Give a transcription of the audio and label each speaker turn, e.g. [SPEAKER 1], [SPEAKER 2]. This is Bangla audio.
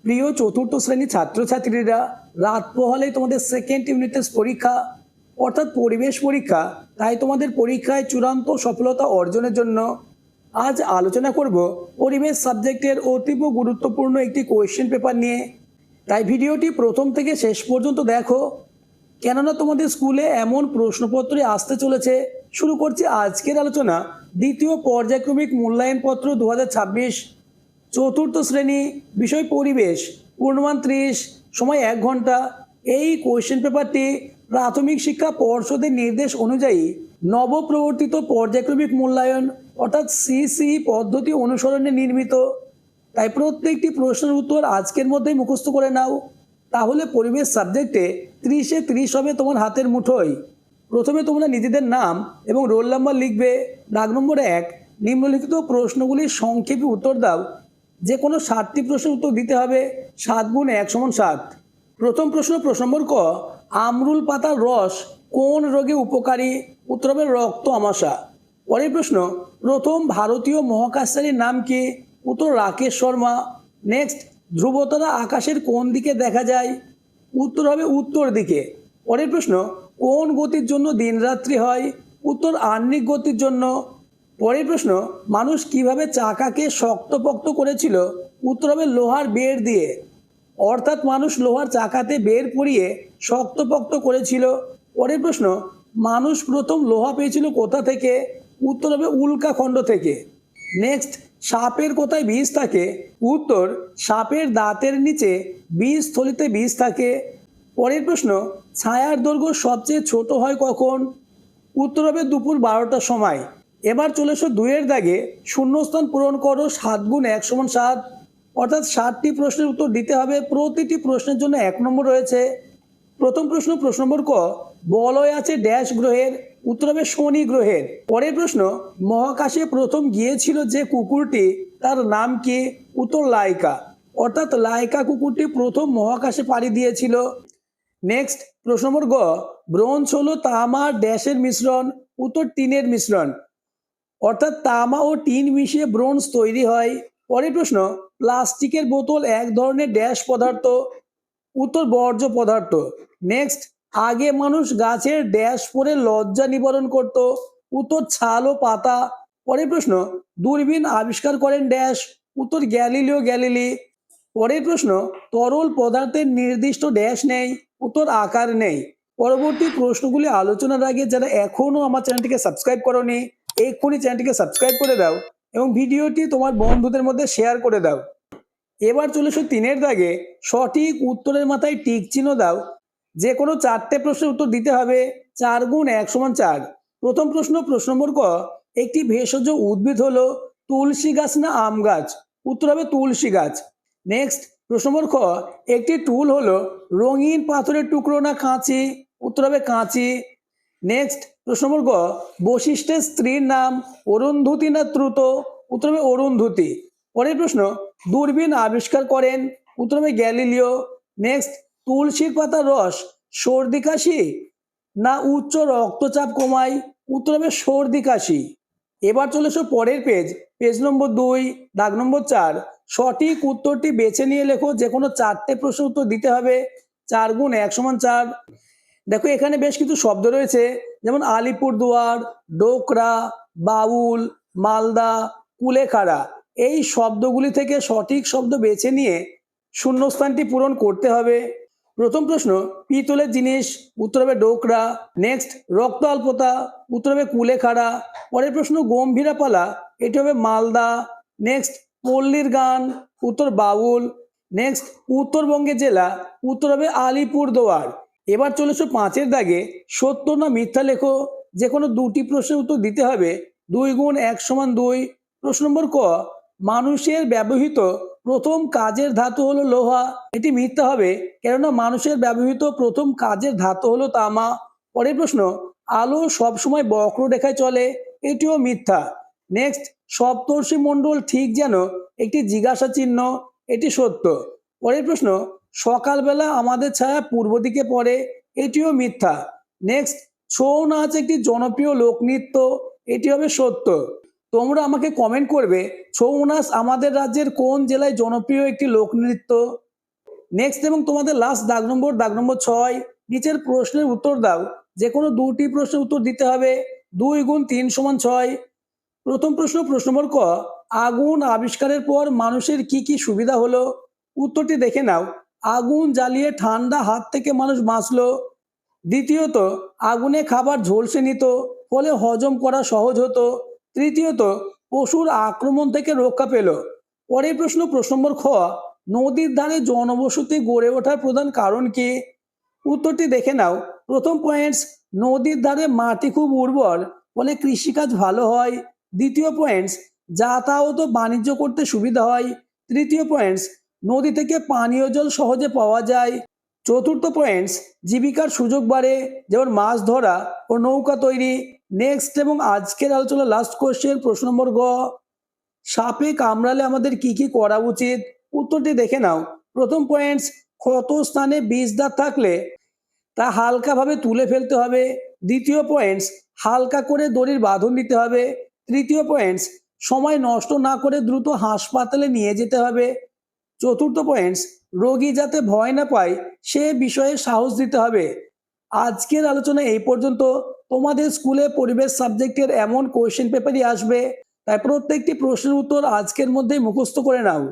[SPEAKER 1] প্রিয় চতুর্থ শ্রেণীর ছাত্রছাত্রীরা, রাত পোহালেই তোমাদের সেকেন্ড ইউনিট টেস্ট পরীক্ষা অর্থাৎ পরিবেশ পরীক্ষা। তাই তোমাদের পরীক্ষায় চূড়ান্ত সফলতা অর্জনের জন্য আজ আলোচনা করব পরিবেশ সাবজেক্টের অতীব গুরুত্বপূর্ণ একটি কোয়েশ্চেন পেপার নিয়ে। তাই ভিডিওটি প্রথম থেকে শেষ পর্যন্ত দেখো, কেননা তোমাদের স্কুলে এমন প্রশ্নপত্রে আসতে চলেছে। শুরু করছি আজকের আলোচনা। দ্বিতীয় পর্যায়ক্রমিক মূল্যায়নপত্র 2026, চতুর্থ শ্রেণী, বিষয় পরিবেশ, পূর্ণমান 30, সময় 1 ঘন্টা। এই কোয়েশ্চেন পেপারটি প্রাথমিক শিক্ষা পর্ষদের নির্দেশ অনুযায়ী নবপ্রবর্তিত পর্যায়ক্রমিক মূল্যায়ন অর্থাৎ সিসি পদ্ধতি অনুসরণে নির্মিত। তাই প্রত্যেকটি প্রশ্নের উত্তর আজকের মধ্যেই মুখস্থ করে নাও, তাহলে পরিবেশ সাবজেক্টে 30-এ 30 হবে তোমার হাতের মুঠোয়। প্রথমে তোমরা নিজেদের নাম এবং রোল নাম্বার লিখবে। দাগ নম্বর 1, নিম্নলিখিত প্রশ্নগুলির সংক্ষেপে উত্তর দাও। যে কোনো 7টি প্রশ্নের উত্তর দিতে হবে। 7 × 1 = 7। প্রথম প্রশ্ন নম্বর ক, আমরুল পাতার রস কোন রোগে উপকারী? উত্তর হবে রক্ত আমাশা। পরের প্রশ্ন, প্রথম ভারতীয় মহাকাশচারীর নাম কি? উত্তর রাকেশ শর্মা। নেক্সট, ধ্রুবতারা আকাশের কোন দিকে দেখা যায়? উত্তর হবে উত্তর দিকে। পরের প্রশ্ন, কোন গতির জন্য দিনরাত্রি হয়? উত্তর আহ্নিক গতির জন্য। পরের প্রশ্ন, মানুষ কিভাবে চাকাকে শক্তপোক্ত করেছিল? উত্তর হবে লোহার বেড় দিয়ে। অর্থাৎ মানুষ লোহার চাকাতে বেড় পরিয়ে শক্তপোক্ত করেছিল। পরের প্রশ্ন, মানুষ প্রথম লোহা পেয়েছিল কোথা থেকে? উত্তর হবে উল্কাখণ্ড থেকে। নেক্সট, সাপের কোথায় বিষ থাকে? উত্তর সাপের দাঁতের নিচে বীজথলিতে বিষ থাকে। পরের প্রশ্ন, ছায়ার দৈর্ঘ্য সবচেয়ে ছোট হয় কখন? উত্তর হবে দুপুর 12টার সময়। এবার চলে এসো 2-এর দাগে, শূন্যস্থান পূরণ করো। 7 × 1 = 7, অর্থাৎ 7টি প্রশ্নের উত্তর দিতে হবে। প্রতিটি প্রশ্নের জন্য 1 নম্বর রয়েছে। প্রথম প্রশ্ন নম্বর ক, বলয় আছে ড্যাশ গ্রহের? উত্তর হবে শনি গ্রহের। পরের প্রশ্ন, মহাকাশে প্রথম গিয়েছিল যে কুকুরটি, তার নাম কি? উত্তর লাইকা। অর্থাৎ লাইকা কুকুরটি প্রথম মহাকাশে পাড়ি দিয়েছিল। নেক্সট, প্রশ্ন নম্বর গ, ব্রোঞ্জ হলো তামা ড্যাশের মিশ্রণ? উত্তর টিনের মিশ্রণ। অর্থাৎ তামা ও টিন মিশিয়ে ব্রোঞ্জ তৈরি হয়। পরের প্রশ্ন, প্লাস্টিকের বোতল এক ধরনের ড্যাশ পদার্থ? উত্তর বর্জ্য পদার্থ। নেক্সট, আগে মানুষ গাছের ড্যাশ পরে লজ্জা নিবারণ করত? উত্তর ছাল ও পাতা। পরের প্রশ্ন, দূরবীন আবিষ্কার করেন ড্যাশ? উত্তর গ্যালিলিও গ্যালিলি। পরের প্রশ্ন, তরল পদার্থের নির্দিষ্ট ড্যাশ নেই? উত্তর আকার নেই। পরবর্তী প্রশ্নগুলি আলোচনার আগে যারা এখনো আমার চ্যানেলটিকে সাবস্ক্রাইব করোনি, এক্ষুনি চ্যানেলটিকে সাবস্ক্রাইব করে দাও এবং ভিডিওটি তোমার বন্ধুদের মধ্যে শেয়ার করে দাও। এবার চলে এসো 3-এর দাগে, সঠিক উত্তরের মাথায় টিক চিহ্ন দাও। যে কোনো 4টে প্রশ্নের উত্তর দিতে হবে। 4 × 1 = 4। প্রথম প্রশ্ন নম্বর ক, একটি ভেষজ উদ্ভিদ হলো তুলসী গাছ না আম গাছ? উত্তর হবে তুলসী গাছ। নেক্সট, প্রশ্ন নম্বর খ, একটি টুল হলো রঙিন পাথরের টুকরো না কাঁচি? উত্তর হবে কাঁচি। নেক্সট, প্রশ্ন নম্বর গ, বশিষ্ঠের স্ত্রীর নাম অরুন্ধতী না দ্রুত? উত্তর হবে অরুন্ধতী। পরের প্রশ্ন, দূরবীন আবিষ্কার করেন? উত্তর হবে গ্যালিলিও। নেক্সট, তুলসীর পাতার রস সর্দি কাশি না উচ্চ রক্তচাপ কমায়? উত্তর হবে সর্দি কাশি। এবার চলে এসো পরের পেজ নম্বর 2, দাগ নম্বর 4। সঠিক উত্তরটি বেছে নিয়ে লেখো। যে কোনো 4টে প্রশ্নের উত্তর দিতে হবে। 4 × 1 = 4। দেখো এখানে বেশ কিছু শব্দ রয়েছে, যেমন আলিপুরদুয়ার, ডোকরা, বাউল, মালদা, কুলেখাড়া। এই শব্দগুলি থেকে সঠিক শব্দ বেছে নিয়ে শূন্যস্থানটি পূরণ করতে হবে। প্রথম প্রশ্ন, পিতলের জিনিস? উত্তর হবে ডোকরা। নেক্সট, রক্ত অল্পতা? উত্তর হবে কুলেখাড়া। পরের প্রশ্ন, গম্ভীরা পালা? এটি হবে মালদা। নেক্সট, পল্লীর গান? উত্তর বাউল। নেক্সট, উত্তরবঙ্গের জেলা? উত্তর হবে আলিপুরদুয়ার। এবার চলে এসো 5-এর দাগে, সত্য না মিথ্যা লেখো। যে কোনো 2টি প্রশ্নের উত্তর দিতে হবে। 2 × 1 = 2। প্রশ্ন নম্বর ক, মানুষের ব্যবহৃত প্রথম কাজের ধাতু হলো লোহা? এটি মিথ্যা হবে, কেননা মানুষের ব্যবহৃত প্রথম কাজের ধাতু হলো তামা। পরের প্রশ্ন, আলো সবসময় বক্ররেখায় চলে? এটিও মিথ্যা। নেক্সট, সপ্তর্ষি মণ্ডল ঠিক যেন একটি জিজ্ঞাসা চিহ্ন? এটি সত্য। পরের প্রশ্ন, সকালবেলা আমাদের ছায়া পূর্ব দিকে পড়ে? এটিও মিথ্যা। নেক্সট, ছৌ নাচ একটি জনপ্রিয় লোকনৃত্য? এটি হবে সত্য। তোমরা আমাকে কমেন্ট করবে ছৌ নাচ আমাদের রাজ্যের কোন জেলায় জনপ্রিয় একটি লোকনৃত্য। নেক্সট এবং তোমাদের লাস্ট দাগ নম্বর 6, নিচের প্রশ্নের উত্তর দাও। যে কোনো দুটি প্রশ্নের উত্তর দিতে হবে। 2 গুণ 3 সমান 6। প্রথম প্রশ্ন নম্বর ক, আগুন আবিষ্কারের পর মানুষের কি কি সুবিধা হলো? উত্তরটি দেখে নাও। আগুন জ্বালিয়ে ঠান্ডা হাত থেকে মানুষ বাঁচলো। দ্বিতীয়ত, আগুনে খাবার ঝলসে নিত, ফলে হজম করা সহজ হতো। তৃতীয়ত, পশুর আক্রমণ থেকে রক্ষা পেল। পরের প্রশ্ন নম্বর খ, নদীর ধারে জনবসতি গড়ে ওঠার প্রধান কারণ কি? উত্তরটি দেখে নাও। প্রথম পয়েন্টস, নদীর ধারে মাটি খুব উর্বর, ফলে কৃষিকাজ ভালো হয়। দ্বিতীয় পয়েন্টস, যাতায়াত ও বাণিজ্য করতে সুবিধা হয়। তৃতীয় পয়েন্টস, নদী থেকে পানীয় জল সহজে পাওয়া যায়। চতুর্থ পয়েন্টস, জীবিকার সুযোগ বাড়ে, যেমন মাছ ধরা ও নৌকা তৈরি। নেক্সট এবং আজকের আলোচনা লাস্ট কোশ্চেন, প্রশ্ন নম্বর গ, সাপে কামড়ালে আমাদের কি কি করা উচিত? উত্তরটি দেখে নাও। প্রথম পয়েন্টস, ক্ষত স্থানে বিষ দাগ থাকলে তা হালকাভাবে তুলে ফেলতে হবে। দ্বিতীয় পয়েন্টস, হালকা করে দড়ির বাঁধন দিতে হবে। তৃতীয় পয়েন্টস, সময় নষ্ট না করে দ্রুত হাসপাতালে নিয়ে যেতে হবে। চতুর্থ পয়েন্টস, রোগী যাতে ভয় না পায় সে বিষয়ে সাহস দিতে হবে। আজকের আলোচনা এই পর্যন্ত। তোমাদের স্কুলে পরিবেশ সাবজেক্টের এমন কোয়েশ্চেন পেপারই আসবে, তাই প্রত্যেকটি প্রশ্নের উত্তর আজকের মধ্যেই মুখস্থ করে নাও।